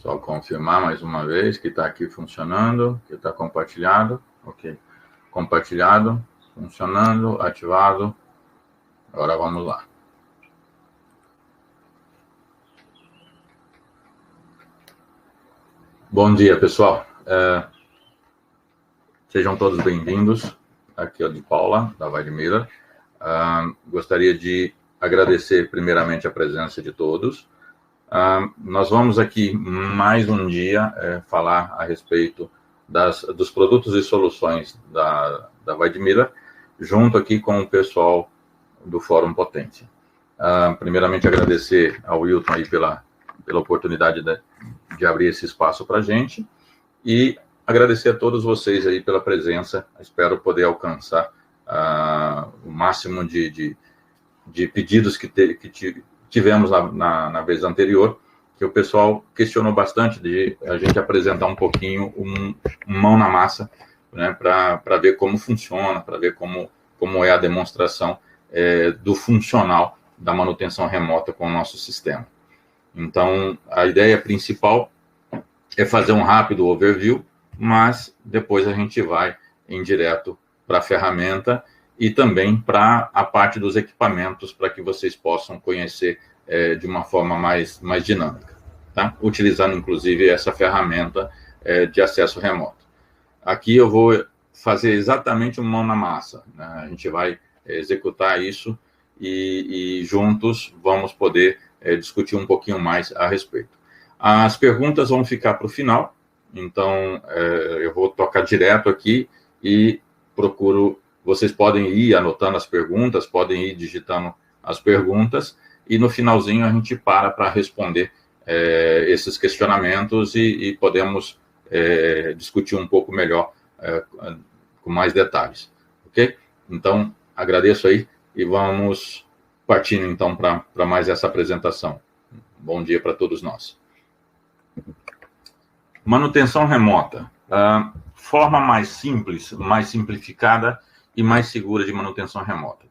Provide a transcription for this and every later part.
Só confirmar mais uma vez que está aqui funcionando, que está compartilhado. Ok. Compartilhado, funcionando, ativado. Agora vamos lá. Bom dia, pessoal. Sejam todos bem-vindos. Aqui é o de Paula, da Weidmiller. Gostaria de agradecer primeiramente a presença de todos. Nós vamos aqui mais um dia falar a respeito dos produtos e soluções da Weidmiller, junto aqui com o pessoal do Fórum Potência. Primeiramente, agradecer ao Wilton aí pela oportunidade de abrir esse espaço para a gente e agradecer a todos vocês aí pela presença. Espero poder alcançar o máximo de pedidos que tivemos na vez anterior, que o pessoal questionou bastante de a gente apresentar um pouquinho mão na massa, né, para ver como funciona, para ver como é a demonstração do funcional da manutenção remota com o nosso sistema. Então, a ideia principal é fazer um rápido overview, mas depois a gente vai em direto para a ferramenta e também para a parte dos equipamentos, para que vocês possam conhecer de uma forma mais dinâmica, tá? Utilizando, inclusive, essa ferramenta de acesso remoto. Aqui eu vou fazer exatamente uma mão na massa, né? A gente vai executar isso e juntos vamos poder discutir um pouquinho mais a respeito. As perguntas vão ficar para o final, então eu vou tocar direto aqui e vocês podem ir anotando as perguntas, podem ir digitando as perguntas, e no finalzinho a gente para responder esses questionamentos e podemos discutir um pouco melhor, com mais detalhes, ok? Então, agradeço aí e vamos partindo então para mais essa apresentação. Bom dia para todos nós. Manutenção remota. Forma mais simples, mais simplificada e mais segura de manutenção remota.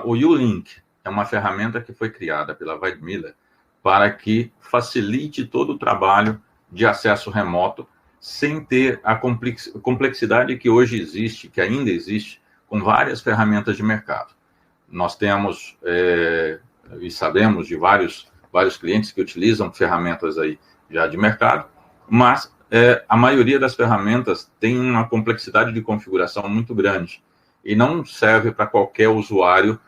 O U-Link é uma ferramenta que foi criada pela Weidmiller para que facilite todo o trabalho de acesso remoto sem ter a complexidade que hoje existe, que ainda existe, com várias ferramentas de mercado. Nós temos e sabemos de vários clientes que utilizam ferramentas aí já de mercado, mas a maioria das ferramentas tem uma complexidade de configuração muito grande e não serve para qualquer usuário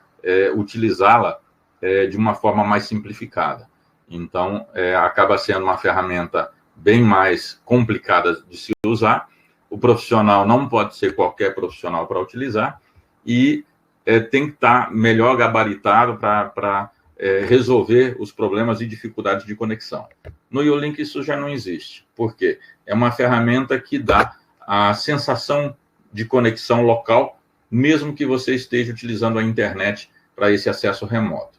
utilizá-la de uma forma mais simplificada. Então, acaba sendo uma ferramenta bem mais complicada de se usar. O profissional não pode ser qualquer profissional para utilizar e tem que estar melhor gabaritado para resolver os problemas e dificuldades de conexão. No U-Link isso já não existe. Por quê? É uma ferramenta que dá a sensação de conexão local, mesmo que você esteja utilizando a internet para esse acesso remoto.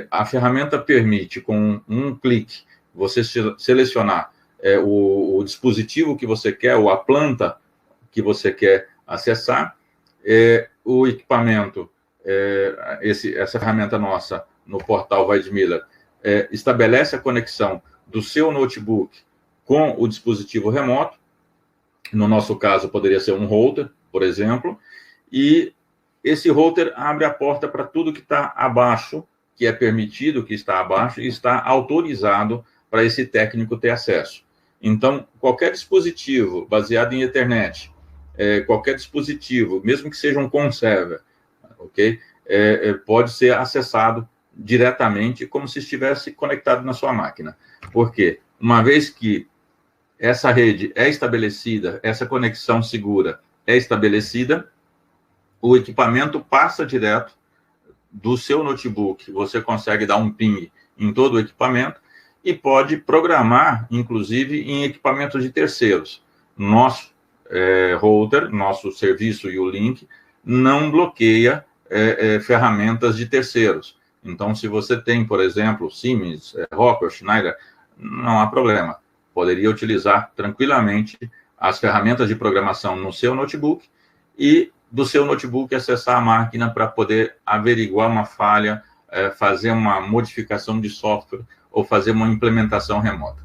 A ferramenta permite, com um clique, você selecionar o dispositivo que você quer, ou a planta que você quer acessar, o equipamento, essa ferramenta nossa, no portal Weidmiller, estabelece a conexão do seu notebook com o dispositivo remoto. No nosso caso, poderia ser um router, por exemplo, e esse router abre a porta para tudo que está abaixo, que é permitido, que está abaixo, e está autorizado para esse técnico ter acesso. Então, qualquer dispositivo baseado em Ethernet, qualquer dispositivo, mesmo que seja um conserva, ok? Pode ser acessado diretamente, como se estivesse conectado na sua máquina. Por quê? Uma vez que essa rede é estabelecida, essa conexão segura é estabelecida, o equipamento passa direto do seu notebook. Você consegue dar um ping em todo o equipamento e pode programar, inclusive, em equipamentos de terceiros. Nosso router, nosso serviço U-Link, não bloqueia ferramentas de terceiros. Então, se você tem, por exemplo, Siemens, Rockwell, Schneider, não há problema. Poderia utilizar tranquilamente as ferramentas de programação no seu notebook e do seu notebook acessar a máquina para poder averiguar uma falha, fazer uma modificação de software ou fazer uma implementação remota.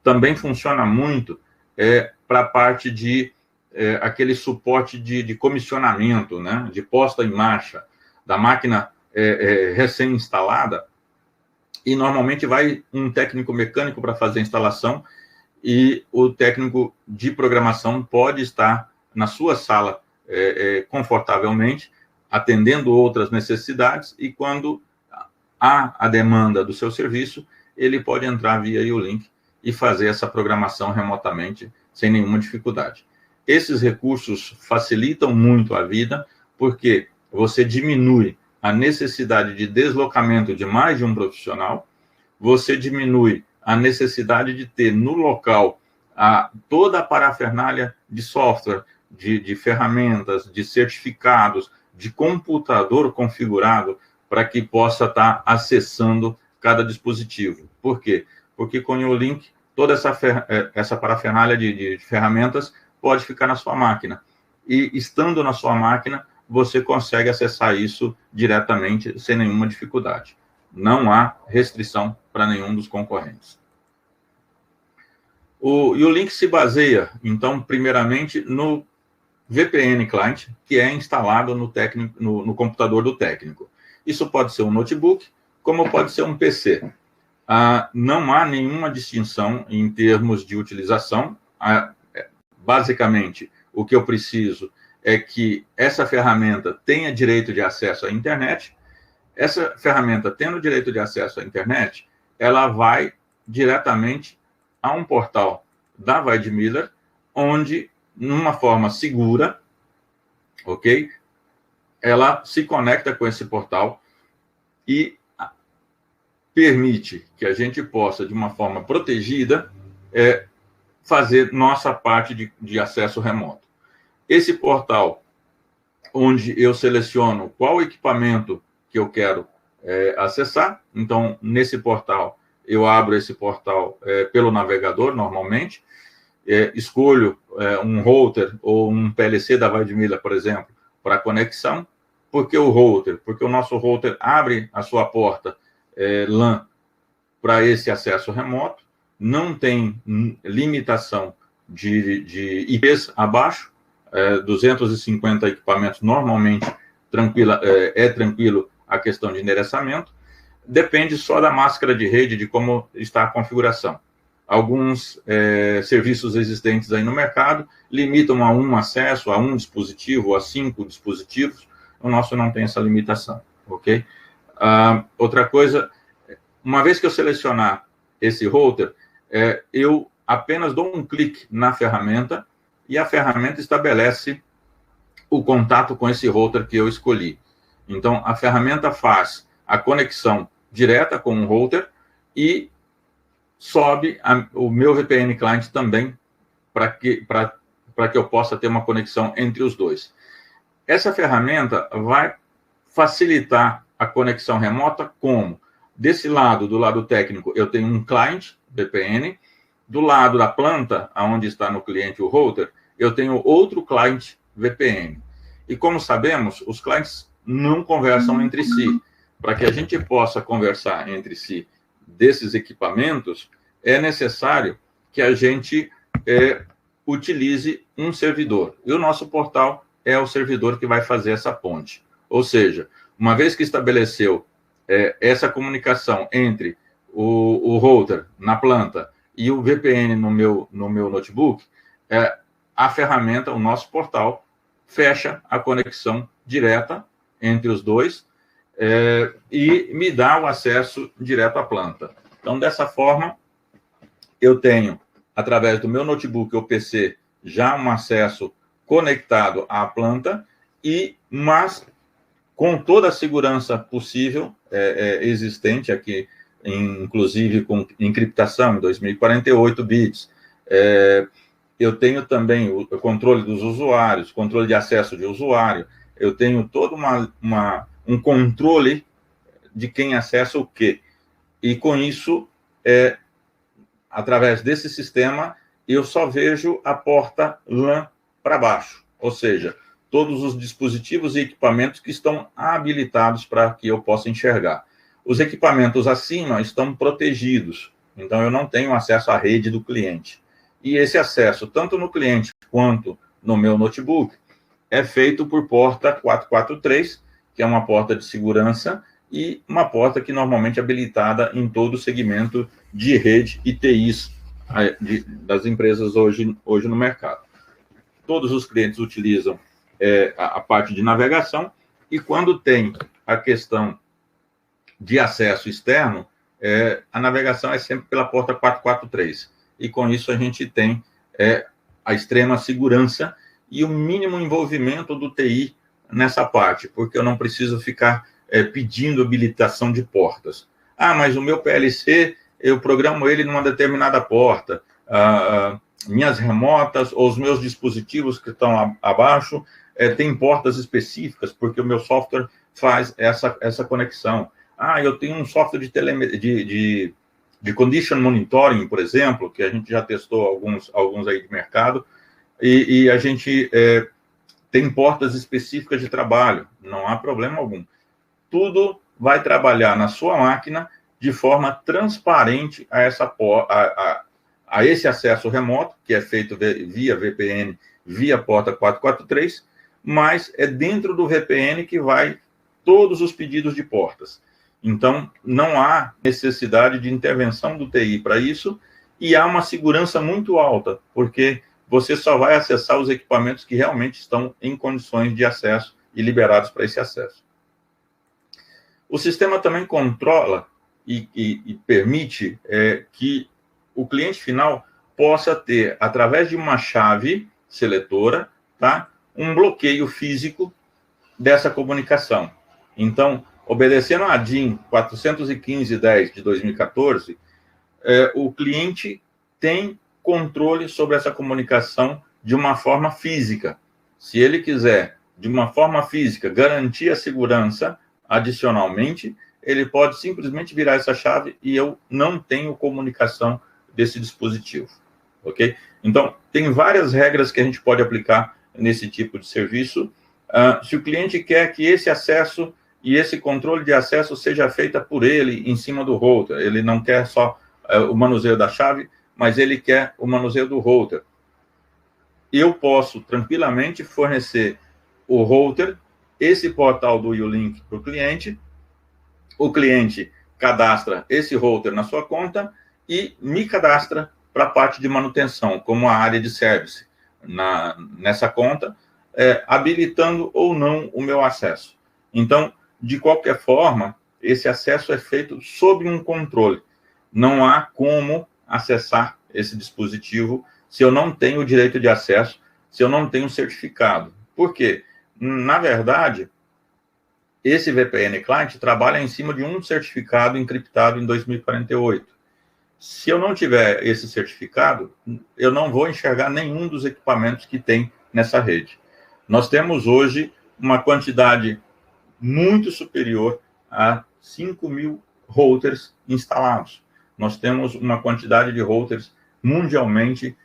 também funciona muito para a parte de aquele suporte de comissionamento, né, de posta em marcha da máquina recém-instalada, e normalmente vai um técnico mecânico para fazer a instalação, e o técnico de programação pode estar na sua sala confortavelmente, atendendo outras necessidades, e quando há a demanda do seu serviço, ele pode entrar via U-Link e fazer essa programação remotamente, sem nenhuma dificuldade. Esses recursos facilitam muito a vida, porque você diminui a necessidade de deslocamento de mais de um profissional, você diminui a necessidade de ter no local toda a parafernália de software, de ferramentas, de certificados, de computador configurado para que possa estar acessando cada dispositivo. Por quê? Porque com o U-Link, toda essa parafernália de ferramentas pode ficar na sua máquina. E estando na sua máquina, você consegue acessar isso diretamente, sem nenhuma dificuldade. Não há restrição para nenhum dos concorrentes. O U-Link se baseia, então, primeiramente, no VPN Client, que é instalado no computador do técnico. Isso pode ser um notebook, como pode ser um PC. Não há nenhuma distinção em termos de utilização. Basicamente, o que eu preciso é que essa ferramenta tenha direito de acesso à internet. Essa ferramenta, tendo direito de acesso à internet, ela vai diretamente a um portal da Weidmiller, onde, numa forma segura, ok? Ela se conecta com esse portal e permite que a gente possa, de uma forma protegida, fazer nossa parte de acesso remoto. Esse portal, onde eu seleciono qual equipamento que eu quero acessar, então, nesse portal, eu abro esse portal pelo navegador, normalmente, escolho um router ou um PLC da Weidmiller, por exemplo, para conexão. Por que o router? Porque o nosso router abre a sua porta LAN para esse acesso remoto, não tem limitação de IPs abaixo, 250 equipamentos normalmente tranquilo a questão de endereçamento, depende só da máscara de rede, de como está a configuração. Alguns serviços existentes aí no mercado limitam a um acesso, a um dispositivo, a 5 dispositivos. O nosso não tem essa limitação, ok? Outra coisa, uma vez que eu selecionar esse router, eu apenas dou um clique na ferramenta e a ferramenta estabelece o contato com esse router que eu escolhi. Então, a ferramenta faz a conexão direta com o router e sobe o meu VPN Client também, para que eu possa ter uma conexão entre os dois. Essa ferramenta vai facilitar a conexão remota como? Desse lado, do lado técnico, eu tenho um client VPN. Do lado da planta, onde está no cliente o router, eu tenho outro client VPN. E como sabemos, os clients não conversam entre si. Para que a gente possa conversar entre si desses equipamentos, é necessário que a gente utilize um servidor. E o nosso portal é o servidor que vai fazer essa ponte. Ou seja, uma vez que estabeleceu essa comunicação entre o router na planta e o VPN no meu notebook, a ferramenta, o nosso portal, fecha a conexão direta entre os dois e me dá o acesso direto à planta. Então, dessa forma, eu tenho, através do meu notebook ou PC, já um acesso conectado à planta, mas com toda a segurança possível existente aqui, inclusive com encriptação em 2048 bits. Eu tenho também o controle dos usuários, controle de acesso de usuário, eu tenho todo um controle de quem acessa o quê. E com isso, através desse sistema, eu só vejo a porta LAN para baixo, ou seja, todos os dispositivos e equipamentos que estão habilitados para que eu possa enxergar. Os equipamentos acima estão protegidos, Então, eu não tenho acesso à rede do cliente. E esse acesso, tanto no cliente quanto no meu notebook, é feito por porta 443, que é uma porta de segurança, e uma porta que normalmente é habilitada em todo o segmento de rede e TIs das empresas hoje no mercado. Todos os clientes utilizam a parte de navegação, e quando tem a questão de acesso externo, a navegação é sempre pela porta 443. E com isso a gente tem a extrema segurança e o mínimo envolvimento do TI nessa parte, porque eu não preciso ficar pedindo habilitação de portas. Ah, mas o meu PLC, eu programo ele numa determinada porta. Minhas remotas ou os meus dispositivos que estão abaixo têm portas específicas, porque o meu software faz essa conexão. Ah, eu tenho um software de condition monitoring, por exemplo, que a gente já testou alguns aí de mercado, e a gente tem portas específicas de trabalho, não há problema algum. Tudo vai trabalhar na sua máquina de forma transparente a esse acesso remoto, que é feito via VPN, via porta 443, mas é dentro do VPN que vai todos os pedidos de portas. Então, não há necessidade de intervenção do TI para isso, e há uma segurança muito alta, porque você só vai acessar os equipamentos que realmente estão em condições de acesso e liberados para esse acesso. O sistema também controla e permite que o cliente final possa ter, através de uma chave seletora, tá, um bloqueio físico dessa comunicação. Então, obedecendo a DIN 415.10 de 2014, o cliente tem controle sobre essa comunicação de uma forma física. Se ele quiser, de uma forma física, garantir a segurança, adicionalmente, ele pode simplesmente virar essa chave e eu não tenho comunicação desse dispositivo, ok? Então, tem várias regras que a gente pode aplicar nesse tipo de serviço. Se o cliente quer que esse acesso e esse controle de acesso seja feita por ele em cima do router, ele não quer só o manuseio da chave, mas ele quer o manuseio do router. Eu posso tranquilamente fornecer o router, esse portal do Ulink para o cliente cadastra esse router na sua conta e me cadastra para a parte de manutenção, como a área de service, nessa conta, habilitando ou não o meu acesso. Então, de qualquer forma, esse acesso é feito sob um controle. Não há como acessar esse dispositivo se eu não tenho o direito de acesso, se eu não tenho certificado. Por quê? Na verdade, esse VPN Client trabalha em cima de um certificado encriptado em 2048. Se eu não tiver esse certificado, eu não vou enxergar nenhum dos equipamentos que tem nessa rede. Nós temos hoje uma quantidade muito superior a 5.000 routers instalados. Nós temos uma quantidade de routers mundialmente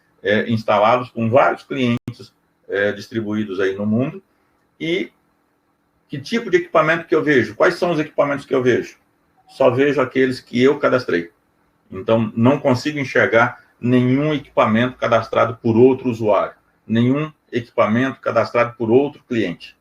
instalados com vários clientes distribuídos aí no mundo. E que tipo de equipamento que eu vejo? Quais são os equipamentos que eu vejo? Só vejo aqueles que eu cadastrei. Então, não consigo enxergar nenhum equipamento cadastrado por outro usuário, nenhum equipamento cadastrado por outro cliente.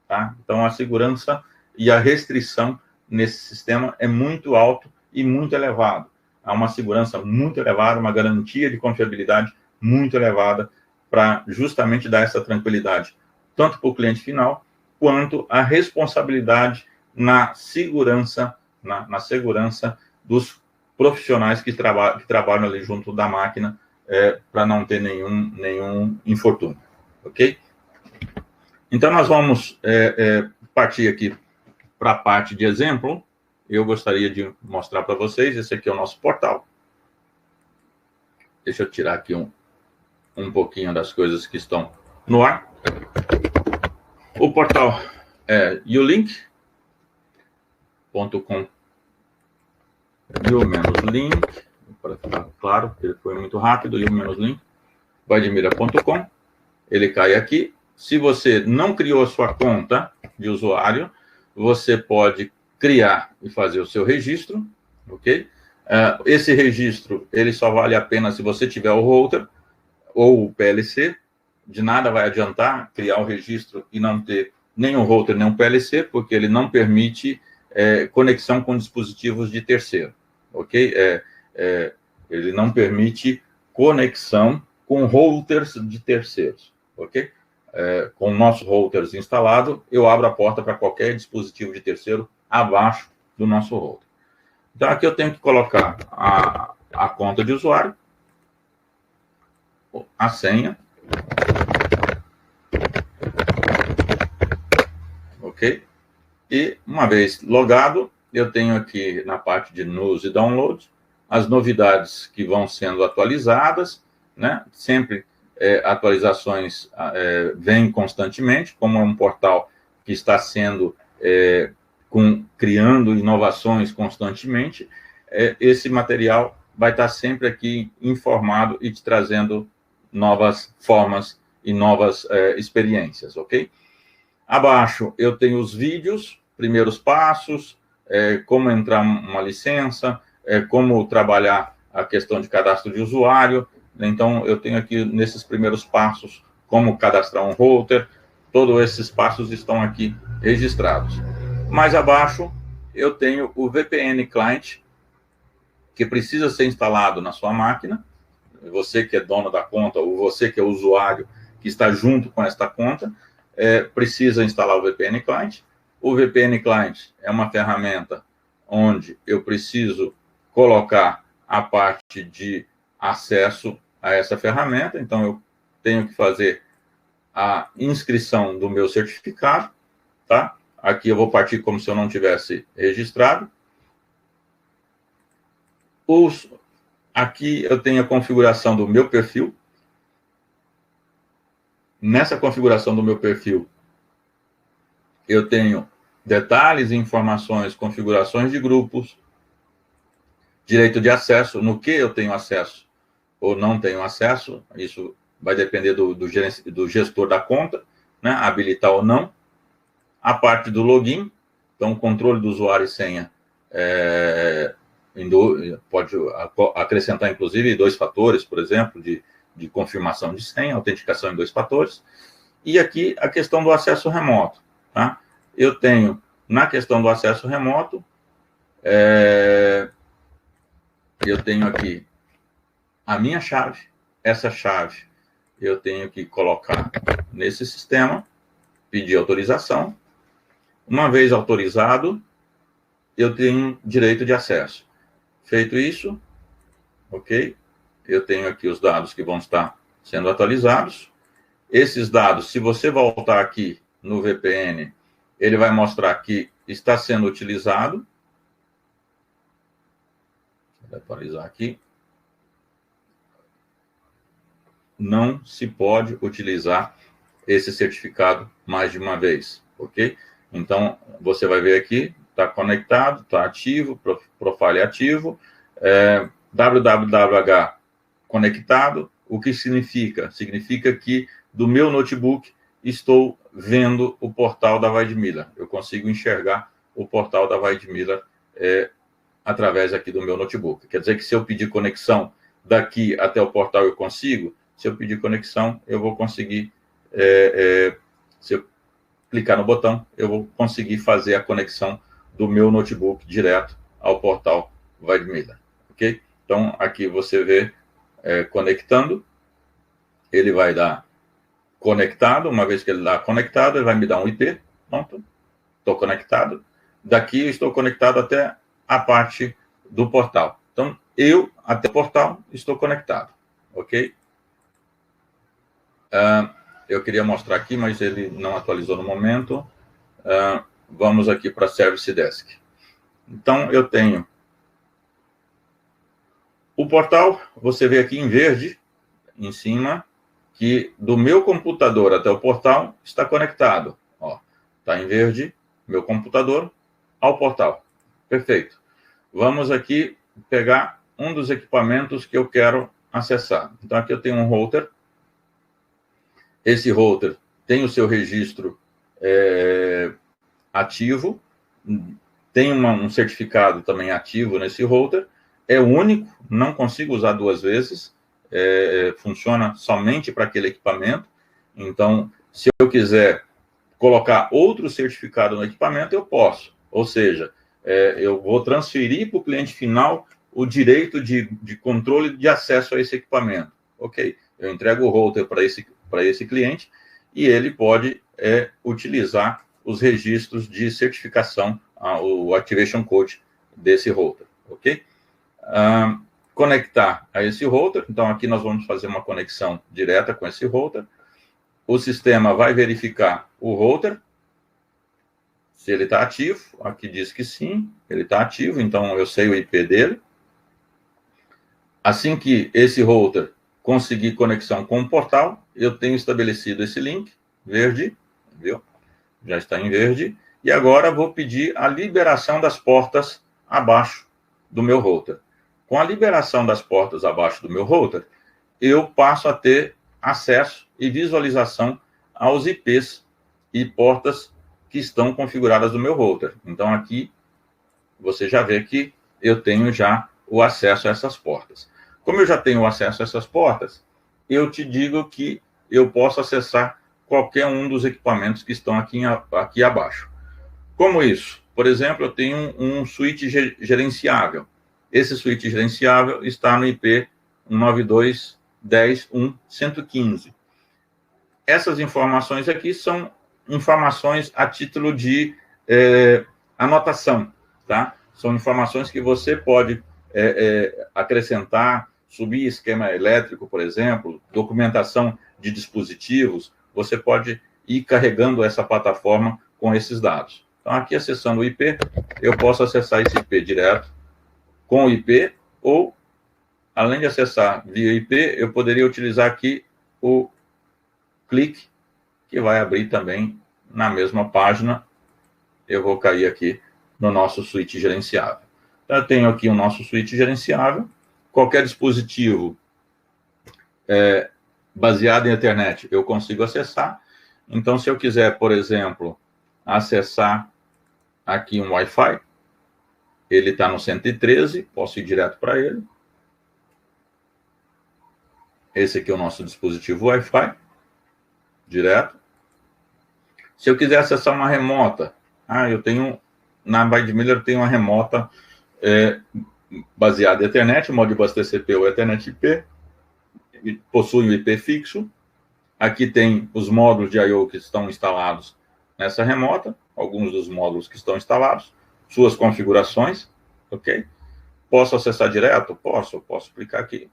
Tá? Então, a segurança e a restrição nesse sistema é muito alto e muito elevado. Há uma segurança muito elevada, uma garantia de confiabilidade muito elevada para justamente dar essa tranquilidade, tanto para o cliente final, quanto a responsabilidade na segurança, na segurança dos profissionais que trabalham ali junto da máquina, para não ter nenhum infortúnio, ok? Então, nós vamos partir aqui para a parte de exemplo. Eu gostaria de mostrar para vocês, esse aqui é o nosso portal. Deixa eu tirar aqui um pouquinho das coisas que estão no ar. O portal é ulink.com. U-link, para ficar claro, porque ele foi muito rápido, U-link, vaidemira.com. Ele cai aqui. Se você não criou a sua conta de usuário, você pode criar e fazer o seu registro, ok? Esse registro, ele só vale a pena se você tiver o router ou o PLC. De nada vai adiantar criar o registro e não ter nem o router, nem o PLC, porque ele não permite conexão com dispositivos de terceiro, ok? Ele não permite conexão com routers de terceiros, ok? Com nossos routers instalados, eu abro a porta para qualquer dispositivo de terceiro abaixo do nosso router. Então, aqui eu tenho que colocar a conta de usuário, a senha, ok? E, uma vez logado, eu tenho aqui na parte de news e download as novidades que vão sendo atualizadas, né? Sempre atualizações vêm constantemente, como é um portal que está sendo criando inovações constantemente, esse material vai estar sempre aqui informado e te trazendo novas formas e novas experiências, ok? Abaixo eu tenho os vídeos, primeiros passos, como entrar uma licença, como trabalhar a questão de cadastro de usuário. Então, eu tenho aqui, nesses primeiros passos, como cadastrar um router. Todos esses passos estão aqui registrados. Mais abaixo, eu tenho o VPN Client, que precisa ser instalado na sua máquina. Você que é dono da conta, ou você que é usuário, que está junto com esta conta, precisa instalar o VPN Client. O VPN Client é uma ferramenta onde eu preciso colocar a parte de acesso a essa ferramenta. Então, eu tenho que fazer a inscrição do meu certificado, tá? Aqui eu vou partir como se eu não tivesse registrado. Aqui eu tenho a configuração do meu perfil. Nessa configuração do meu perfil, eu tenho detalhes, informações, configurações de grupos, direito de acesso, no que eu tenho acesso ou não tenho acesso. Isso vai depender do gestor da conta, né? Habilitar ou não. A parte do login, então, controle do usuário e senha, pode acrescentar, inclusive, 2 fatores, por exemplo, de confirmação de senha, autenticação em 2 fatores. E aqui a questão do acesso remoto, tá? Eu tenho, na questão do acesso remoto, eu tenho aqui a minha chave. Essa chave eu tenho que colocar nesse sistema, pedir autorização. Uma vez autorizado, eu tenho direito de acesso. Feito isso, ok? Eu tenho aqui os dados que vão estar sendo atualizados. Esses dados, se você voltar aqui no VPN, ele vai mostrar que está sendo utilizado. Vou atualizar aqui. Não se pode utilizar esse certificado mais de uma vez, ok? Então, você vai ver aqui, está conectado, está ativo, profile ativo, www conectado. O que significa? Significa que do meu notebook estou vendo o portal da Weidmiller. Eu consigo enxergar o portal da Weidmiller através aqui do meu notebook. Quer dizer que se eu pedir conexão daqui até o portal eu consigo. Se eu pedir conexão, eu vou conseguir, se eu clicar no botão, eu vou conseguir fazer a conexão do meu notebook direto ao portal Weidmiller, ok? Então, aqui você vê conectando, ele vai dar conectado. Uma vez que ele dá conectado, ele vai me dar um IP, pronto, estou conectado. Daqui eu estou conectado até a parte do portal. Então, eu, até o portal, estou conectado, ok? Eu queria mostrar aqui, mas ele não atualizou no momento. Vamos aqui para Service Desk. Então, eu tenho o portal, você vê aqui em verde, em cima, que do meu computador até o portal está conectado. Está em verde, meu computador ao portal. Perfeito. Vamos aqui pegar um dos equipamentos que eu quero acessar. Então, aqui eu tenho um router. Esse router tem o seu registro ativo, tem um certificado também ativo nesse router, é único, não consigo usar duas vezes, funciona somente para aquele equipamento. Então, se eu quiser colocar outro certificado no equipamento, eu posso. Ou seja, eu vou transferir para o cliente final o direito de controle de acesso a esse equipamento. Ok, eu entrego o router para esse cliente e ele pode utilizar os registros de certificação, o Activation Code desse router. Ok? Conectar a esse router. Então, aqui nós vamos fazer uma conexão direta com esse router. O sistema vai verificar o router, se ele está ativo. Aqui diz que sim, ele está ativo, então eu sei o IP dele. Assim que esse router conseguir conexão com o portal, eu tenho estabelecido esse link, verde, viu? Já está em verde. E agora vou pedir a liberação das portas abaixo do meu router. Com a liberação das portas abaixo do meu router, eu passo a ter acesso e visualização aos IPs e portas que estão configuradas no meu router. Então, aqui, você já vê que eu tenho já o acesso a essas portas. Como eu já tenho acesso a essas portas, eu te digo que eu posso acessar qualquer um dos equipamentos que estão aqui abaixo. Como isso? Por exemplo, eu tenho um switch gerenciável. Esse switch gerenciável está no IP 192.1.1.115. Essas informações aqui são informações a título de anotação, tá? São informações que você pode acrescentar, subir esquema elétrico, por exemplo, documentação de dispositivos. Você pode ir carregando essa plataforma com esses dados. Então, aqui acessando o IP, eu posso acessar esse IP direto com o IP, ou, além de acessar via IP, eu poderia utilizar aqui o clique, que vai abrir também na mesma página. Eu vou cair aqui no nosso switch gerenciável. Então, eu tenho aqui o nosso switch gerenciável. Qualquer dispositivo baseado em internet, eu consigo acessar. Então, se eu quiser, por exemplo, acessar aqui um Wi-Fi, ele está no 113, posso ir direto para ele. Esse aqui é o nosso dispositivo Wi-Fi, direto. Se eu quiser acessar uma remota, eu tenho, na Weidmiller, eu tenho uma remota baseada em Ethernet, Modbus TCP ou Ethernet IP, possui um IP fixo. Aqui tem os módulos de I/O que estão instalados nessa remota, alguns dos módulos que estão instalados, suas configurações, ok? Posso acessar direto? Posso clicar aqui.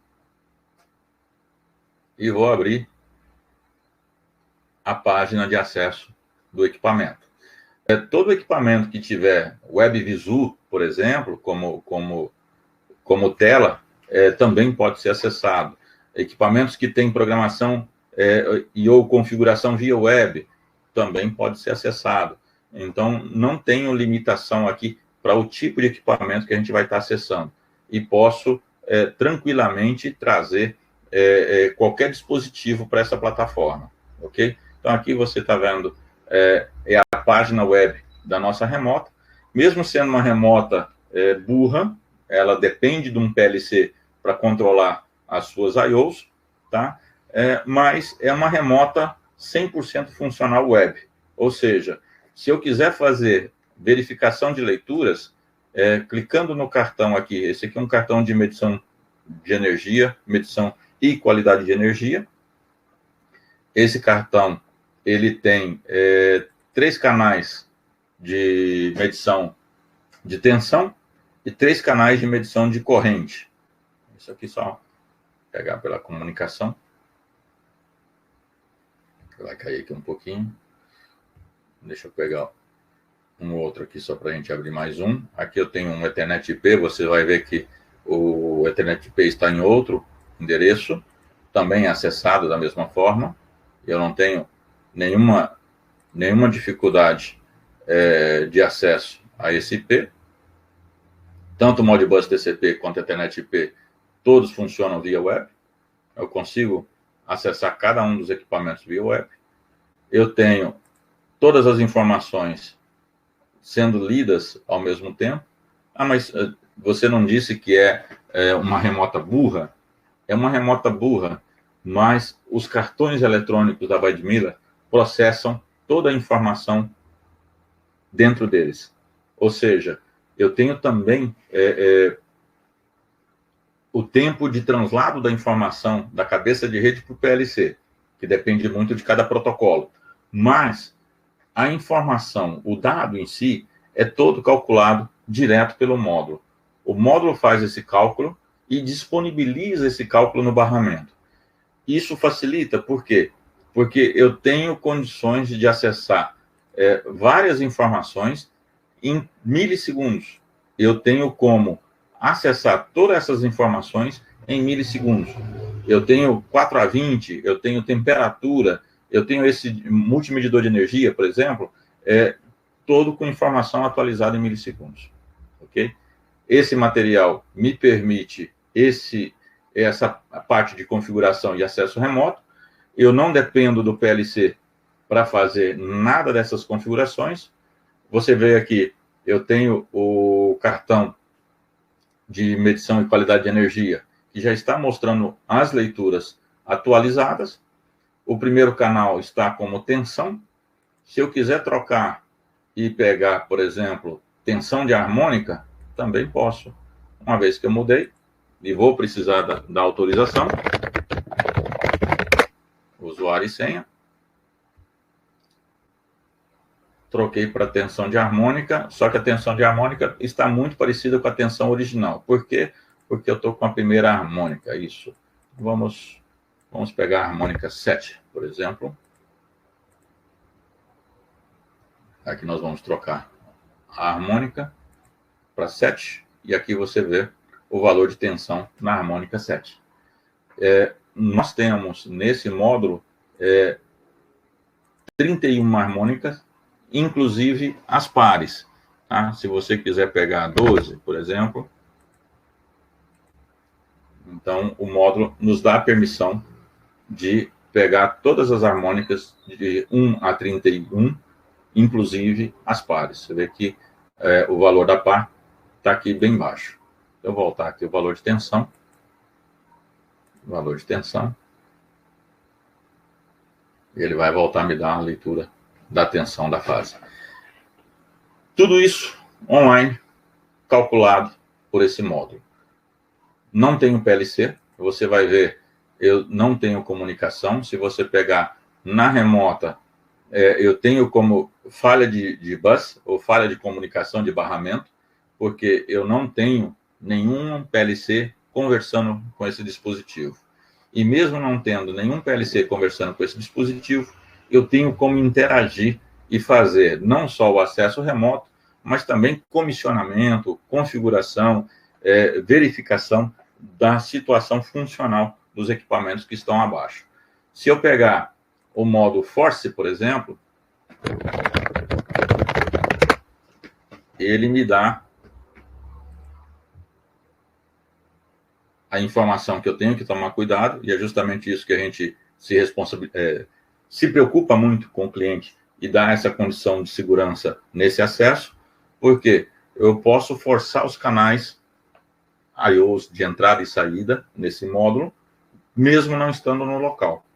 E vou abrir a página de acesso do equipamento. Todo equipamento que tiver WebVisu, por exemplo, como tela, também pode ser acessado. Equipamentos que têm programação ou configuração via web, também pode ser acessado. Então, não tenho limitação aqui para o tipo de equipamento que a gente vai estar acessando. E posso tranquilamente trazer qualquer dispositivo para essa plataforma, ok? Então, aqui você está vendo a página web da nossa remota. Mesmo sendo uma remota burra, ela depende de um PLC para controlar as suas I/Os, tá? Mas é uma remota 100% funcional web. Ou seja, se eu quiser fazer verificação de leituras, clicando no cartão aqui, esse aqui é um cartão de medição de energia, medição e qualidade de energia. Esse cartão, ele tem 3 canais de medição de tensão e 3 canais de medição de corrente. Isso aqui só pegar pela comunicação. Vai cair aqui um pouquinho. Deixa eu pegar um outro aqui só para a gente abrir mais um. Aqui eu tenho um Ethernet IP, você vai ver que o Ethernet IP está em outro endereço, também acessado da mesma forma. Eu não tenho nenhuma dificuldade de acesso a esse IP. Tanto o Modbus TCP quanto o Ethernet IP, todos funcionam via web. Eu consigo acessar cada um dos equipamentos via web. Eu tenho todas as informações sendo lidas ao mesmo tempo. Mas você não disse que uma remota burra, é uma remota burra, mas os cartões eletrônicos da Weidmiller processam toda a informação dentro deles. Ou seja, eu tenho também o tempo de translado da informação da cabeça de rede para o PLC, que depende muito de cada protocolo. Mas a informação, o dado em si, é todo calculado direto pelo módulo. O módulo faz esse cálculo e disponibiliza esse cálculo no barramento. Isso facilita, por quê? Porque eu tenho condições de acessar várias informações em milissegundos. Eu tenho como acessar todas essas informações em milissegundos. Eu tenho 4A20, eu tenho temperatura, eu tenho esse multimedidor de energia, por exemplo, todo com informação atualizada em milissegundos. Ok? Esse material me permite essa parte de configuração e acesso remoto. Eu não dependo do PLC para fazer nada dessas configurações. Você vê aqui, eu tenho o cartão de medição e qualidade de energia, que já está mostrando as leituras atualizadas. O primeiro canal está como tensão. Se eu quiser trocar e pegar, por exemplo, tensão de harmônica, também posso. Uma vez que eu mudei, e vou precisar da autorização, usuário e senha. Troquei para tensão de harmônica, só que a tensão de harmônica está muito parecida com a tensão original. Por quê? Porque eu estou com a primeira harmônica, isso. Vamos pegar a harmônica 7, por exemplo. Aqui nós vamos trocar a harmônica para 7, e aqui você vê o valor de tensão na harmônica 7. Nós temos, nesse módulo, 31 harmônicas, inclusive as pares. Tá? Se você quiser pegar 12, por exemplo, então o módulo nos dá a permissão de pegar todas as harmônicas de 1 a 31, inclusive as pares. Você vê que o valor da par está aqui bem baixo. Eu vou voltar aqui o valor de tensão. Valor de tensão. E ele vai voltar a me dar uma leitura da tensão da fase. Tudo isso online, calculado por esse módulo. Não tenho PLC, você vai ver, eu não tenho comunicação. Se você pegar na remota, eu tenho como falha de bus, ou falha de comunicação de barramento, porque eu não tenho nenhum PLC conversando com esse dispositivo. E mesmo não tendo nenhum PLC conversando com esse dispositivo, eu tenho como interagir e fazer não só o acesso remoto, mas também comissionamento, configuração, verificação da situação funcional dos equipamentos que estão abaixo. Se eu pegar o modo Force, por exemplo, ele me dá a informação que eu tenho que tomar cuidado, e é justamente isso que a gente se preocupa muito com o cliente e dá essa condição de segurança nesse acesso, porque eu posso forçar os canais I/Os de entrada e saída nesse módulo, mesmo não estando no local.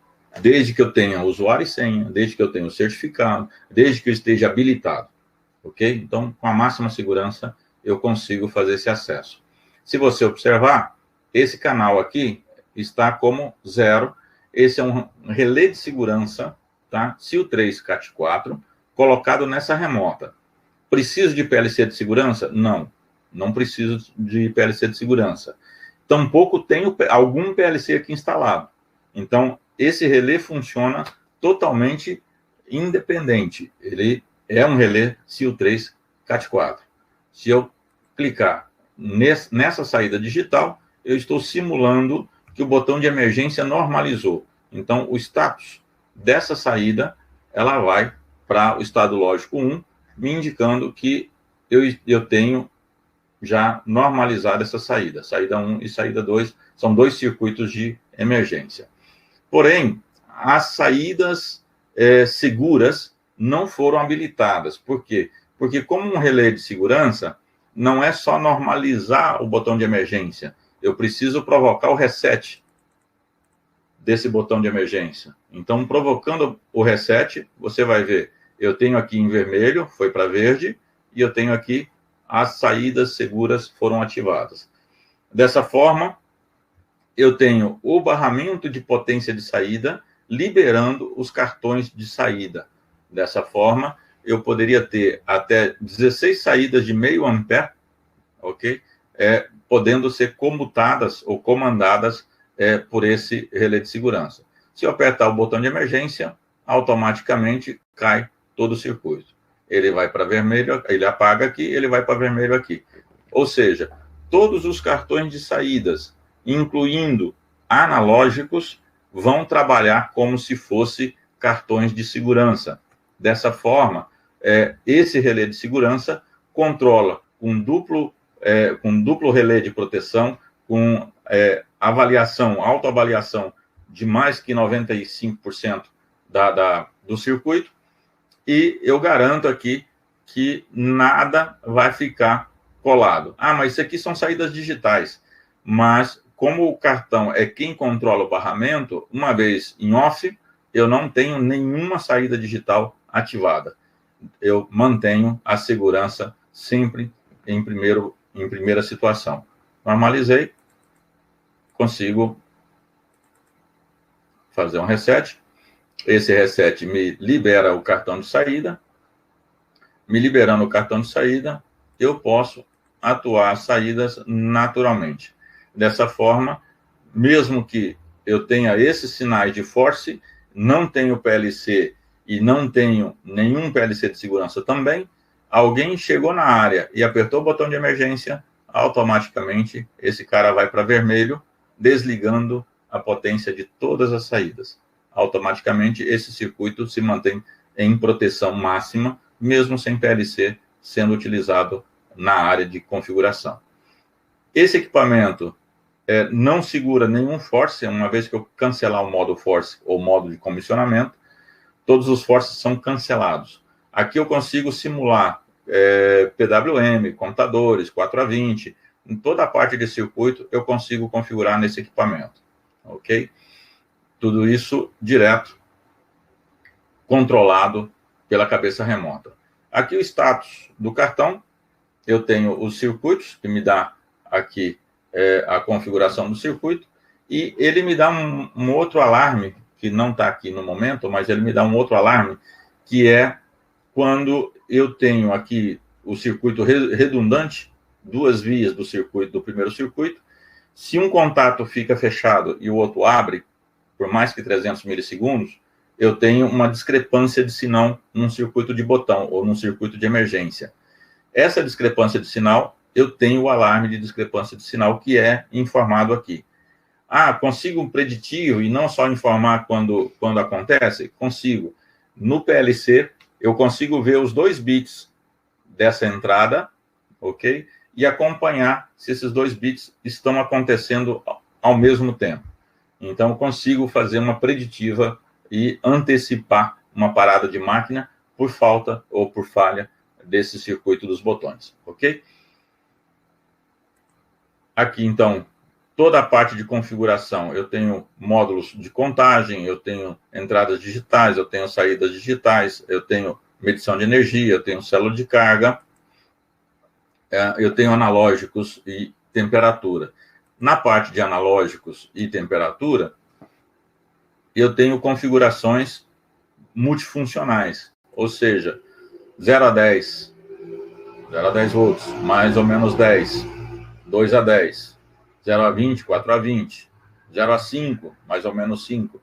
Desde que eu tenha usuário e senha, desde que eu tenha o certificado, desde que eu esteja habilitado. Ok? Então, com a máxima segurança, eu consigo fazer esse acesso. Se você observar, esse canal aqui está como 0. Esse é um relé de segurança, tá? CIL3 CAT4, colocado nessa remota. Preciso de PLC de segurança? Não, não preciso de PLC de segurança. Tampouco tenho algum PLC aqui instalado. Então, esse relé funciona totalmente independente. Ele é um relé CIL3 CAT4. Se eu clicar nessa saída digital, eu estou simulando que o botão de emergência normalizou. Então, o status dessa saída, ela vai para o estado lógico 1, me indicando que eu tenho já normalizado essa saída. Saída 1 e saída 2 são 2 circuitos de emergência. Porém, as saídas seguras não foram habilitadas. Por quê? Porque como um relé de segurança, não é só normalizar o botão de emergência, eu preciso provocar o reset desse botão de emergência. Então, provocando o reset, você vai ver, eu tenho aqui em vermelho, foi para verde, e eu tenho aqui as saídas seguras foram ativadas. Dessa forma, eu tenho o barramento de potência de saída, liberando os cartões de saída. Dessa forma, eu poderia ter até 16 saídas de meio ampere, ok? Podendo ser comutadas ou comandadas por esse relé de segurança. Se eu apertar o botão de emergência, automaticamente cai todo o circuito. Ele vai para vermelho, ele apaga aqui, ele vai para vermelho aqui. Ou seja, todos os cartões de saídas, incluindo analógicos, vão trabalhar como se fosse cartões de segurança. Dessa forma, esse relé de segurança controla um duplo relé de proteção, com avaliação, autoavaliação de mais que 95% do circuito, e eu garanto aqui que nada vai ficar colado. Ah, mas isso aqui são saídas digitais. Mas, como o cartão é quem controla o barramento, uma vez em off, eu não tenho nenhuma saída digital ativada. Eu mantenho a segurança sempre em primeira situação. Normalizei, consigo fazer um reset. Esse reset me libera o cartão de saída. Me liberando o cartão de saída, eu posso atuar as saídas naturalmente. Dessa forma, mesmo que eu tenha esses sinais de force, não tenho PLC e não tenho nenhum PLC de segurança também, alguém chegou na área e apertou o botão de emergência, automaticamente esse cara vai para vermelho, desligando a potência de todas as saídas. Automaticamente esse circuito se mantém em proteção máxima, mesmo sem PLC sendo utilizado na área de configuração. Esse equipamento não segura nenhum force, uma vez que eu cancelar o modo force ou modo de comissionamento, todos os forces são cancelados. Aqui eu consigo simular PWM, computadores, 4A20, em toda a parte de circuito eu consigo configurar nesse equipamento, ok? Tudo isso direto, controlado pela cabeça remota. Aqui o status do cartão, eu tenho os circuitos, que me dá aqui a configuração do circuito, e ele me dá um outro alarme, que não está aqui no momento, mas ele me dá um outro alarme, que é quando eu tenho aqui o circuito redundante, duas vias do circuito, do primeiro circuito, se um contato fica fechado e o outro abre, por mais que 300 milissegundos, eu tenho uma discrepância de sinal num circuito de botão ou num circuito de emergência. Essa discrepância de sinal, eu tenho o alarme de discrepância de sinal que é informado aqui. Ah, consigo um preditivo e não só informar quando acontece? Consigo. No PLC, eu consigo ver os 2 bits dessa entrada, ok? E acompanhar se esses 2 bits estão acontecendo ao mesmo tempo. Então, eu consigo fazer uma preditiva e antecipar uma parada de máquina por falta ou por falha desse circuito dos botões, ok? Aqui, então, toda a parte de configuração, eu tenho módulos de contagem, eu tenho entradas digitais, eu tenho saídas digitais, eu tenho medição de energia, eu tenho célula de carga, eu tenho analógicos e temperatura. Na parte de analógicos e temperatura, eu tenho configurações multifuncionais, ou seja, 0 a 10 volts, mais ou menos 10, 2 a 10, 0 a 20, 4 a 20, 0 a 5, mais ou menos 5,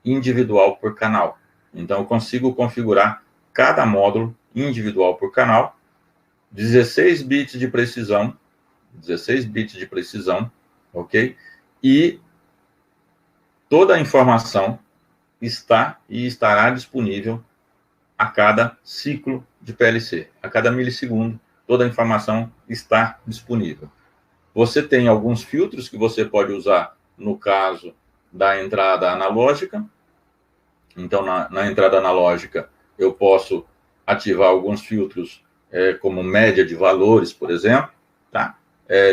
individual por canal. Então, eu consigo configurar cada módulo individual por canal, 16 bits de precisão, ok? E toda a informação está e estará disponível a cada ciclo de PLC. A cada milissegundo, toda a informação está disponível. Você tem alguns filtros que você pode usar no caso da entrada analógica. Então, na entrada analógica, eu posso ativar alguns filtros, como média de valores, por exemplo, tá?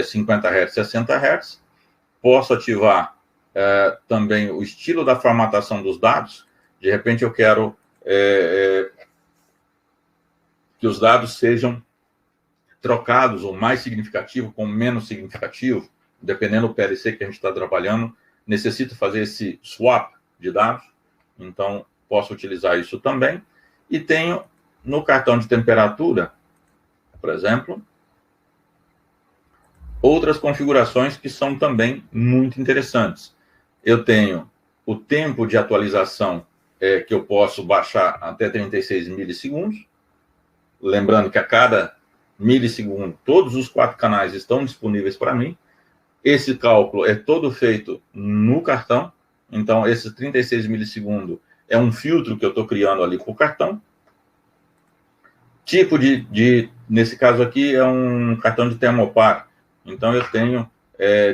50 Hz, 60 Hz. Posso ativar também o estilo da formatação dos dados. De repente eu quero que os dados sejam trocados, o mais significativo com o menos significativo, dependendo do PLC que a gente está trabalhando, necessito fazer esse swap de dados, então posso utilizar isso também. E tenho no cartão de temperatura, por exemplo, outras configurações que são também muito interessantes. Eu tenho o tempo de atualização que eu posso baixar até 36 milissegundos, lembrando que a cada milissegundo, todos os 4 canais estão disponíveis para mim. Esse cálculo é todo feito no cartão, então esses 36 milissegundos é um filtro que eu estou criando ali para o cartão. Tipo nesse caso aqui, é um cartão de termopar, então eu tenho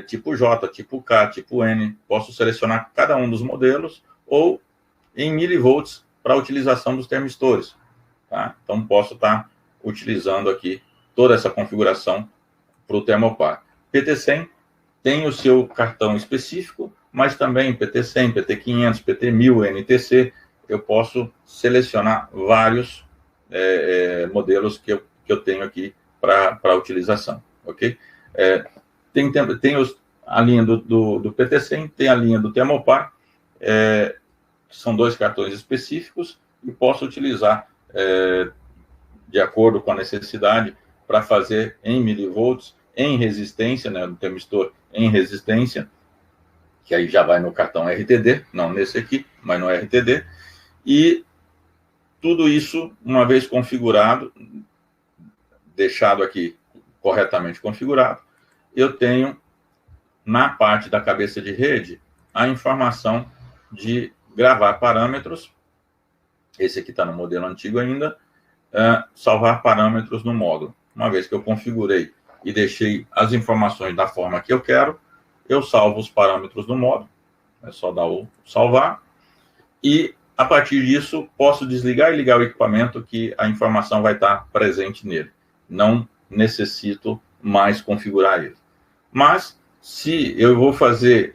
tipo J, tipo K, tipo N, posso selecionar cada um dos modelos, ou em milivolts para a utilização dos termistores. Tá? Então posso estar utilizando aqui toda essa configuração para o termopar. PT100 tem o seu cartão específico, mas também PT100, PT500, PT1000, NTC, eu posso selecionar vários modelos que eu tenho aqui para utilização, ok? Tem a linha do PT100, tem a linha do termopar, que são 2 cartões específicos, e posso utilizar de acordo com a necessidade para fazer em milivolts, em resistência, né, no termistor em resistência, que aí já vai no cartão RTD, não nesse aqui, mas no RTD, e tudo isso, uma vez configurado, deixado aqui corretamente configurado, eu tenho na parte da cabeça de rede a informação de gravar parâmetros, esse aqui está no modelo antigo ainda, salvar parâmetros no módulo. Uma vez que eu configurei e deixei as informações da forma que eu quero, eu salvo os parâmetros do módulo, é só dar o salvar, e a partir disso posso desligar e ligar o equipamento que a informação vai estar presente nele. Não necessito mais configurar ele. Mas, se eu vou fazer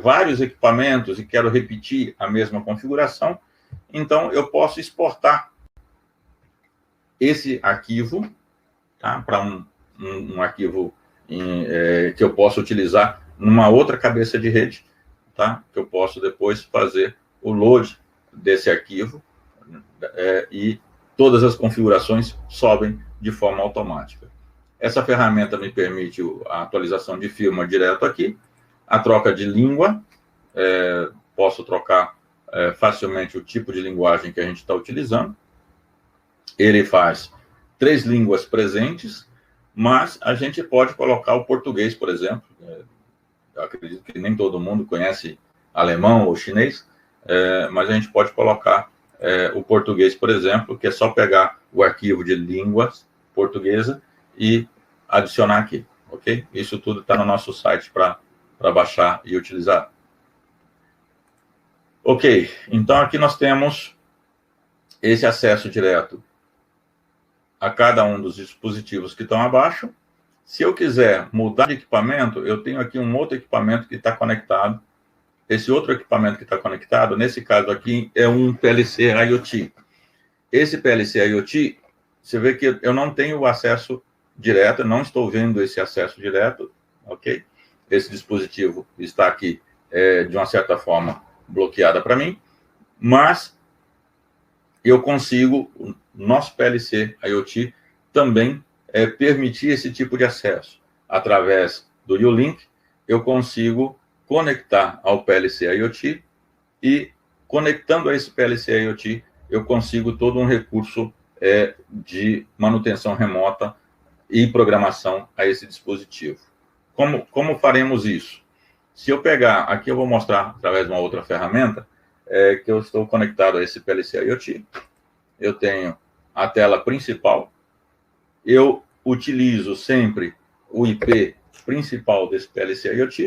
vários equipamentos e quero repetir a mesma configuração, então eu posso exportar esse arquivo, tá, para um arquivo que eu posso utilizar numa outra cabeça de rede, tá, que eu posso depois fazer o load desse arquivo e todas as configurações sobem de forma automática. Essa ferramenta me permite a atualização de firmware direto aqui, a troca de língua, posso trocar facilmente o tipo de linguagem que a gente está utilizando. Ele faz 3 línguas presentes, mas a gente pode colocar o português, por exemplo. Eu acredito que nem todo mundo conhece alemão ou chinês, mas a gente pode colocar o português, por exemplo, que é só pegar o arquivo de línguas portuguesa e adicionar aqui, ok? Isso tudo está no nosso site para baixar e utilizar. Ok, então aqui nós temos esse acesso direto a cada um dos dispositivos que estão abaixo. Se eu quiser mudar de equipamento, eu tenho aqui um outro equipamento que está conectado. Esse outro equipamento que está conectado, nesse caso aqui, é um PLC IoT. Esse PLC IoT, você vê que eu não tenho o acesso direto, não estou vendo esse acesso direto, ok? Esse dispositivo está aqui, de uma certa forma, bloqueada para mim, mas eu consigo, o nosso PLC IoT, também permitir esse tipo de acesso. Através do U-Link, eu consigo conectar ao PLC IoT e, conectando a esse PLC IoT, eu consigo todo um recurso de manutenção remota e programação a esse dispositivo. Como faremos isso? Se eu pegar, aqui eu vou mostrar através de uma outra ferramenta, que eu estou conectado a esse PLC IoT. Eu tenho a tela principal. Eu utilizo sempre o IP principal desse PLC IoT.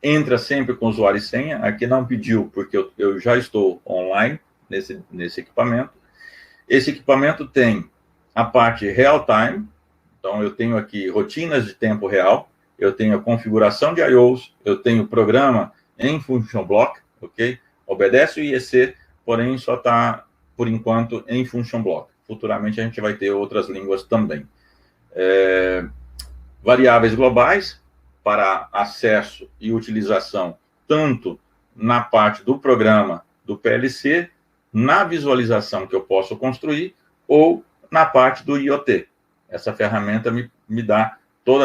Entra sempre com usuário e senha. Aqui não pediu, porque eu já estou online nesse equipamento. Esse equipamento tem a parte real-time, Então, eu tenho aqui rotinas de tempo real, eu tenho a configuração de I/Os, eu tenho o programa em Function Block, ok? Obedece o IEC, porém só está, por enquanto, em Function Block. Futuramente a gente vai ter outras línguas também. Variáveis globais para acesso e utilização, tanto na parte do programa do PLC, na visualização que eu posso construir, ou na parte do IoT. Essa ferramenta me dá todo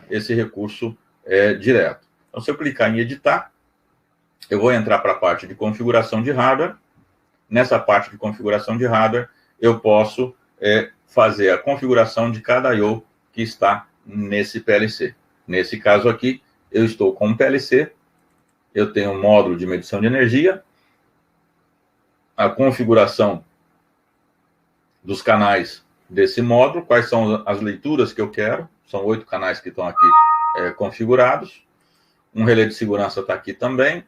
esse recurso direto. Então, se eu clicar em editar, eu vou entrar para a parte de configuração de hardware. Nessa parte de configuração de hardware, eu posso fazer a configuração de cada I/O que está nesse PLC. Nesse caso aqui, eu estou com um PLC, eu tenho um módulo de medição de energia, a configuração dos canais desse módulo, quais são as leituras que eu quero, são 8 canais que estão aqui configurados, um relé de segurança está aqui também,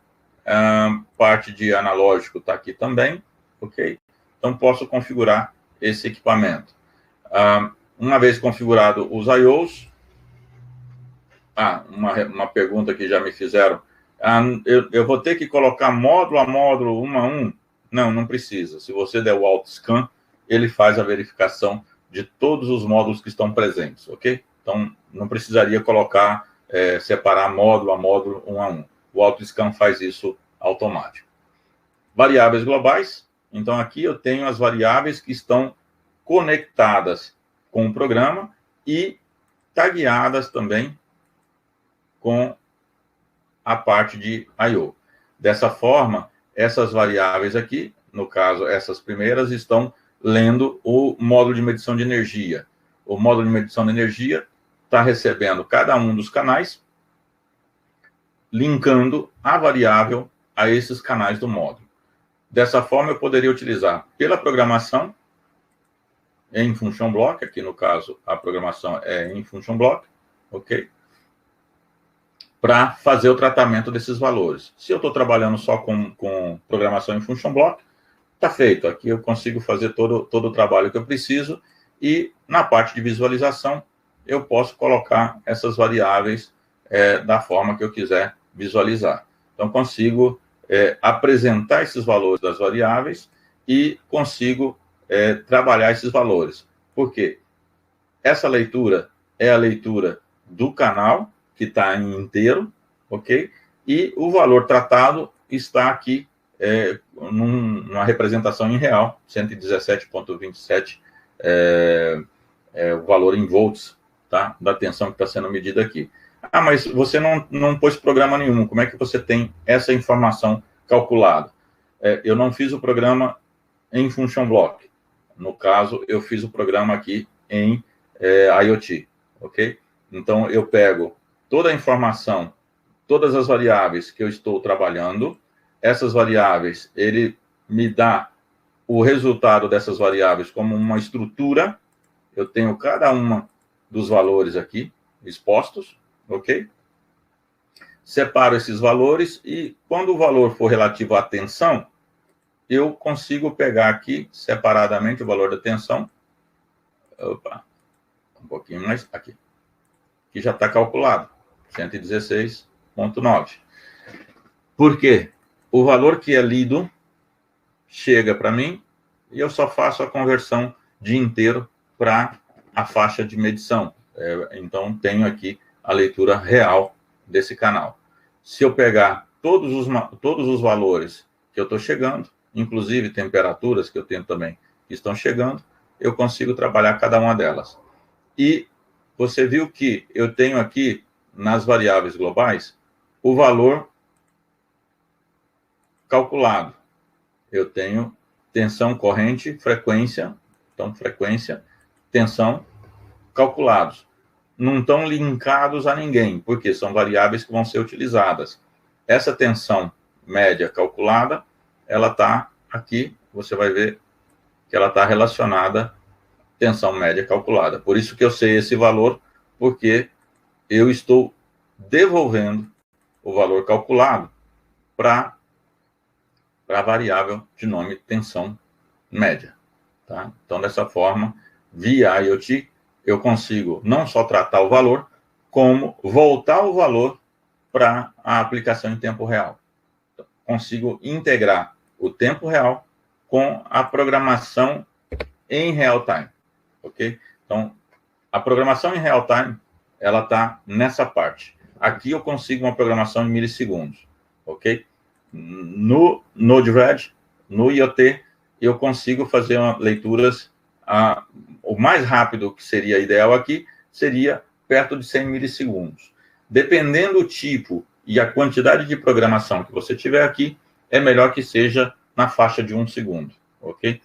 parte de analógico está aqui também, ok? Então, posso configurar esse equipamento. Uma vez configurado os I/Os, uma pergunta que já me fizeram, eu vou ter que colocar módulo a módulo, um a um? Não, não precisa. Se você der o Alt Scan, ele faz a verificação de todos os módulos que estão presentes, ok? Então, não precisaria colocar, separar módulo a módulo, um a um. O Alt Scan faz isso automático. Variáveis globais. Então, aqui eu tenho as variáveis que estão conectadas com o programa e tagueadas também com a parte de I/O. Dessa forma, essas variáveis aqui, no caso, essas primeiras, estão lendo o módulo de medição de energia. O módulo de medição de energia está recebendo cada um dos canais, linkando a variável a esses canais do módulo. Dessa forma, eu poderia utilizar pela programação em Function Block, aqui no caso, a programação é em Function Block, ok? Para fazer o tratamento desses valores. Se eu estou trabalhando só com programação em Function Block, está feito. Aqui eu consigo fazer todo o trabalho que eu preciso e na parte de visualização eu posso colocar essas variáveis da forma que eu quiser visualizar. Então, consigo apresentar esses valores das variáveis e consigo trabalhar esses valores. Por quê? Essa leitura é a leitura do canal, que está em inteiro, ok? E o valor tratado está aqui numa representação em real, 117,27 o valor em volts, tá? Da tensão que está sendo medida aqui. Mas você não pôs programa nenhum, como é que você tem essa informação calculada? Eu não fiz o programa em Function Block. No caso, eu fiz o programa aqui em IoT, ok? Então, eu pego toda a informação, todas as variáveis que eu estou trabalhando, essas variáveis, ele me dá o resultado dessas variáveis como uma estrutura, eu tenho cada uma dos valores aqui expostos, ok? Separo esses valores e quando o valor for relativo à tensão, eu consigo pegar aqui separadamente o valor da tensão, um pouquinho mais aqui, que já está calculado, 116,9. Por quê? O valor que é lido chega para mim e eu só faço a conversão de inteiro para a faixa de medição. Então, tenho aqui a leitura real desse canal. Se eu pegar todos os valores que eu estou chegando, inclusive temperaturas que eu tenho também que estão chegando, eu consigo trabalhar cada uma delas. E você viu que eu tenho aqui, nas variáveis globais, o valor calculado. Eu tenho tensão corrente, frequência, então frequência, tensão, calculados. Não estão linkados a ninguém, porque são variáveis que vão ser utilizadas. Essa tensão média calculada, ela está aqui, você vai ver que ela está relacionada à tensão média calculada. Por isso que eu sei esse valor, porque eu estou devolvendo o valor calculado para a variável de nome tensão média. Tá? Então, dessa forma, via IoT, eu consigo não só tratar o valor, como voltar o valor para a aplicação em tempo real. Então, consigo integrar o tempo real com a programação em real time, ok? Então, a programação em real time, ela está nessa parte. Aqui eu consigo uma programação em milissegundos, ok? No Node-RED, no IoT, eu consigo fazer leituras, o mais rápido que seria ideal aqui, seria perto de 100 milissegundos. Dependendo do tipo e a quantidade de programação que você tiver aqui, é melhor que seja na faixa de 1 segundo, ok?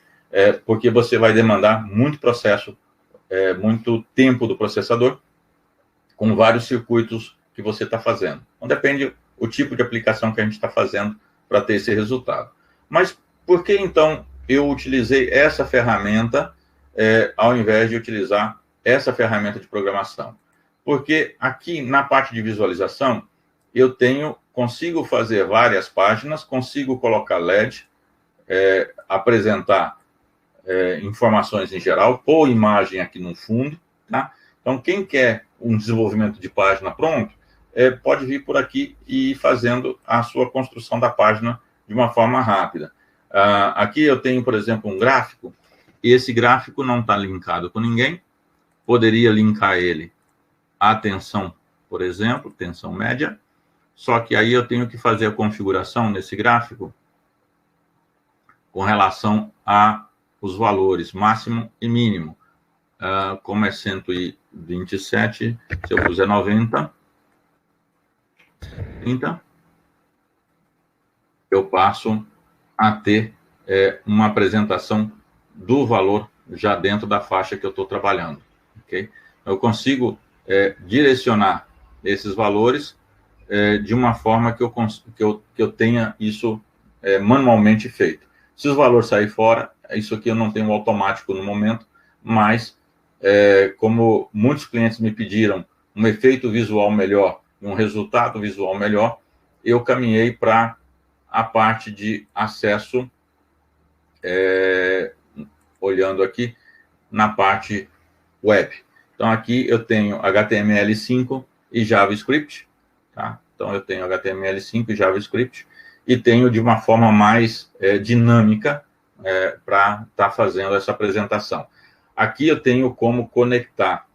Porque você vai demandar muito processo, muito tempo do processador, com vários circuitos que você está fazendo. Então, depende o tipo de aplicação que a gente está fazendo para ter esse resultado. Mas por que, então, eu utilizei essa ferramenta ao invés de utilizar essa ferramenta de programação? Porque aqui, na parte de visualização, eu consigo fazer várias páginas, consigo colocar LED, apresentar informações em geral, pôr imagem aqui no fundo, tá? Então, quem quer um desenvolvimento de página pronto, pode vir por aqui e ir fazendo a sua construção da página de uma forma rápida. Aqui eu tenho, por exemplo, um gráfico, e esse gráfico não está linkado com ninguém, poderia linkar ele à tensão, por exemplo, tensão média, só que aí eu tenho que fazer a configuração nesse gráfico com relação aos valores máximo e mínimo. Como é 127, se eu puser 90, 30, eu passo a ter uma apresentação do valor já dentro da faixa que eu estou trabalhando. Okay? Eu consigo direcionar esses valores de uma forma que eu tenha isso manualmente feito. Se os valores saírem fora, isso aqui eu não tenho automático no momento, mas como muitos clientes me pediram um efeito visual melhor, um resultado visual melhor, eu caminhei para a parte de acesso, olhando aqui na parte web. Então, aqui eu tenho HTML5 e JavaScript, tá? Então, eu tenho HTML5 e JavaScript, e tenho de uma forma mais dinâmica para estar fazendo essa apresentação. Aqui eu tenho como conectar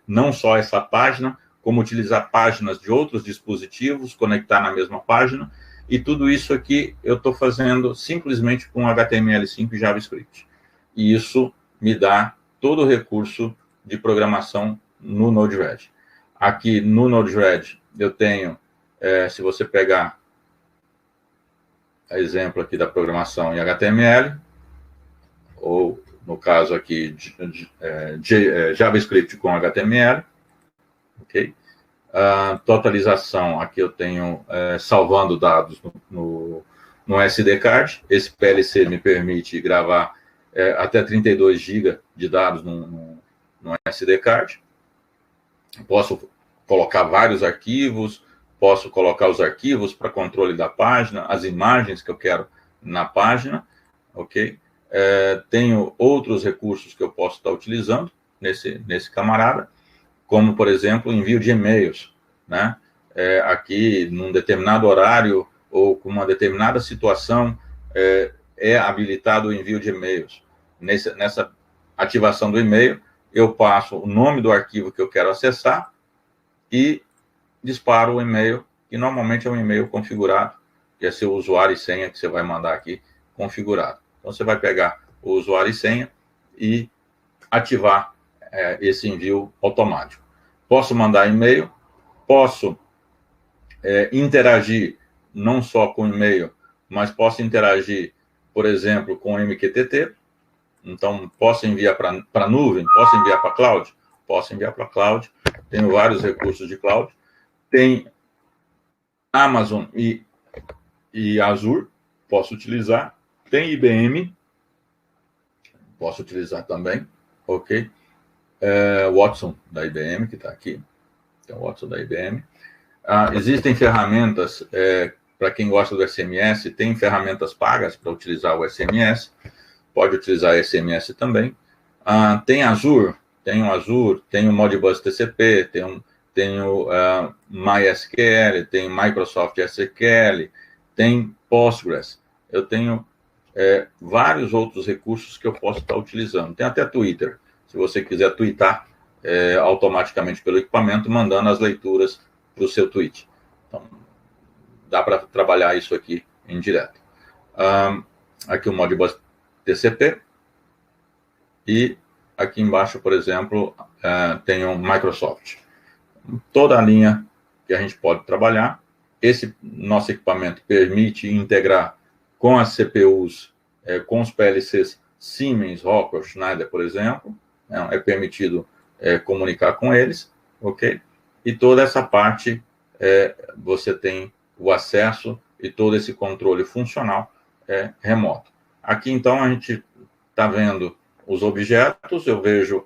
não só essa página, como utilizar páginas de outros dispositivos, conectar na mesma página, e tudo isso aqui eu estou fazendo simplesmente com HTML5 e JavaScript. E isso me dá todo o recurso de programação no Node-RED. Aqui no Node-RED eu tenho, se você pegar exemplo aqui da programação em HTML, ou no caso aqui JavaScript com HTML, ok? Totalização, aqui eu tenho salvando dados no SD card. Esse PLC me permite gravar até 32 GB de dados no SD card. Posso colocar vários arquivos, posso colocar os arquivos para controle da página, as imagens que eu quero na página, ok? Tenho outros recursos que eu posso estar utilizando nesse camarada, como, por exemplo, envio de e-mails, né? Aqui, num determinado horário ou com uma determinada situação, é habilitado o envio de e-mails. Nessa ativação do e-mail, eu passo o nome do arquivo que eu quero acessar e disparo o e-mail, que normalmente é um e-mail configurado, que é seu usuário e senha que você vai mandar aqui configurado. Então, você vai pegar o usuário e senha e ativar esse envio automático. Posso mandar e-mail, posso interagir não só com e-mail, mas posso interagir, por exemplo, com MQTT. Então, posso enviar para a nuvem, posso enviar para a cloud? Posso enviar para a cloud. Tenho vários recursos de cloud. Tem Amazon e Azure, posso utilizar. Tem IBM, posso utilizar também, ok? Watson da IBM, que está aqui. Tem o Watson da IBM. Existem ferramentas, para quem gosta do SMS, tem ferramentas pagas para utilizar o SMS. Pode utilizar SMS também. Tem Azure, tenho Azure, tenho Modbus TCP, tenho MySQL, tenho Microsoft SQL, tem Postgres. Eu tenho vários outros recursos que eu posso estar utilizando. Tem até Twitter, se você quiser twittar automaticamente pelo equipamento, mandando as leituras para o seu tweet. Então, dá para trabalhar isso aqui em direto. Aqui o Modbus TCP. E aqui embaixo, por exemplo, tem o Microsoft. Toda a linha que a gente pode trabalhar. Esse nosso equipamento permite integrar com as CPUs, com os PLCs Siemens, Rockwell, Schneider, por exemplo. É permitido comunicar com eles, ok? E toda essa parte, você tem o acesso e todo esse controle funcional remoto. Aqui, então, a gente está vendo os objetos, eu vejo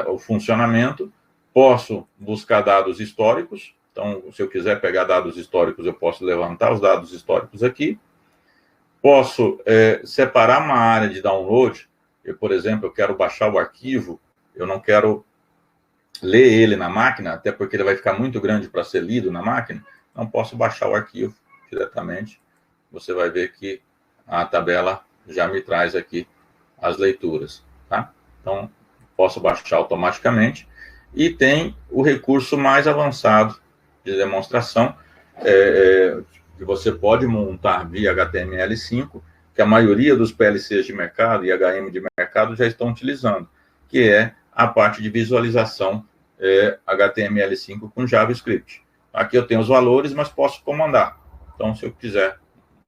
o funcionamento, posso buscar dados históricos. Então, se eu quiser pegar dados históricos, eu posso levantar os dados históricos aqui. Posso separar uma área de download. Por exemplo, eu quero baixar o arquivo, eu não quero ler ele na máquina, até porque ele vai ficar muito grande para ser lido na máquina. Não posso baixar o arquivo diretamente. Você vai ver que a tabela já me traz aqui as leituras, tá? Então, posso baixar automaticamente. E tem o recurso mais avançado de demonstração, que você pode montar via HTML5, que a maioria dos PLCs de mercado e HM de mercado já estão utilizando, que é a parte de visualização HTML5 com JavaScript. Aqui eu tenho os valores, mas posso comandar. Então, se eu quiser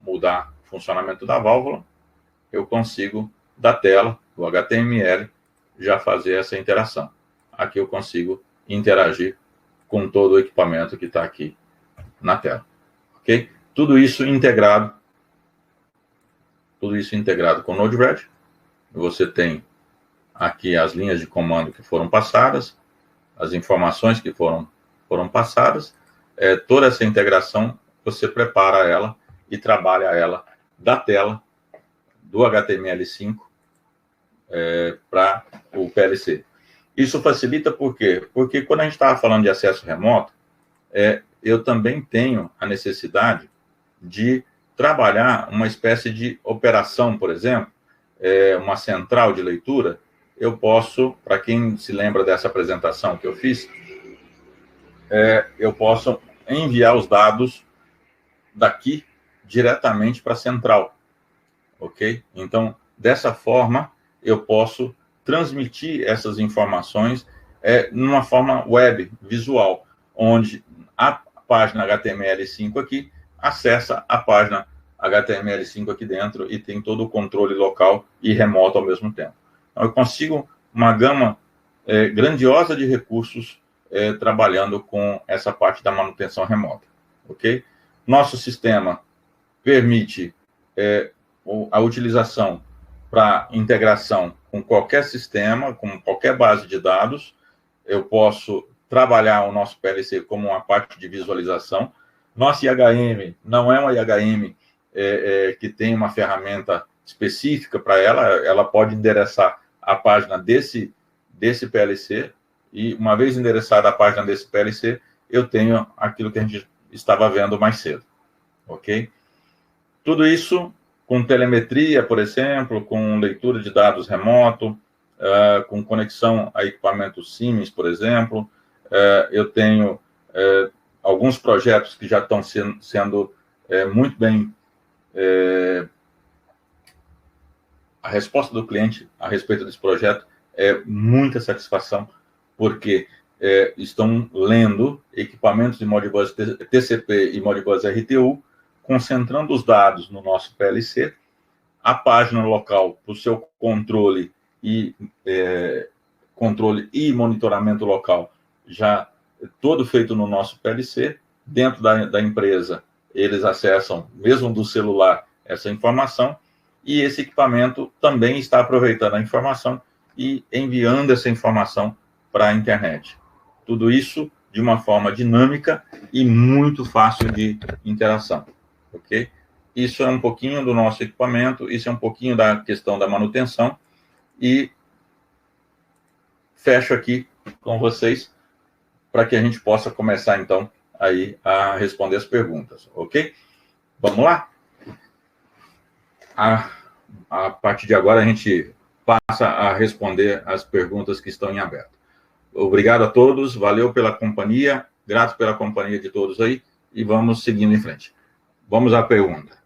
mudar o funcionamento da válvula, eu consigo, da tela, do HTML, já fazer essa interação. Aqui eu consigo interagir com todo o equipamento que está aqui na tela. Ok? Tudo isso integrado com o Node-RED. Você tem aqui as linhas de comando que foram passadas, as informações que foram passadas. Toda essa integração, você prepara ela e trabalha ela da tela do HTML5 para o PLC. Isso facilita por quê? Porque quando a gente estava falando de acesso remoto, eu também tenho a necessidade de trabalhar uma espécie de operação, por exemplo, uma central de leitura. Eu posso, para quem se lembra dessa apresentação que eu fiz, eu posso enviar os dados daqui diretamente para a central, ok? Então, dessa forma, eu posso transmitir essas informações numa forma web, visual, onde a página HTML5 aqui acessa a página HTML5 aqui dentro e tem todo o controle local e remoto ao mesmo tempo. Então, eu consigo uma gama grandiosa de recursos trabalhando com essa parte da manutenção remota, ok? Nosso sistema permite a utilização para integração com qualquer sistema, com qualquer base de dados. Eu posso trabalhar o nosso PLC como uma parte de visualização. Nossa IHM não é uma IHM que tem uma ferramenta específica para ela pode endereçar a página desse PLC, e uma vez endereçada a página desse PLC, eu tenho aquilo que a gente estava vendo mais cedo, ok? Tudo isso com telemetria, por exemplo, com leitura de dados remoto, com conexão a equipamentos Siemens, por exemplo. Eu tenho alguns projetos que já estão sendo muito bem... a resposta do cliente a respeito desse projeto é muita satisfação, porque estão lendo equipamentos de Modbus TCP e Modbus RTU, concentrando os dados no nosso PLC, a página local para o seu controle e monitoramento local, já todo feito no nosso PLC. Dentro da empresa, eles acessam, mesmo do celular, essa informação, e esse equipamento também está aproveitando a informação e enviando essa informação para a internet. Tudo isso de uma forma dinâmica e muito fácil de interação. Ok? Isso é um pouquinho do nosso equipamento, isso é um pouquinho da questão da manutenção, e fecho aqui com vocês para que a gente possa começar, então, aí a responder as perguntas, ok? Vamos lá? A partir de agora, a gente passa a responder as perguntas que estão em aberto. Obrigado a todos, valeu pela companhia, grato pela companhia de todos aí, e vamos seguindo em frente. Vamos à pergunta.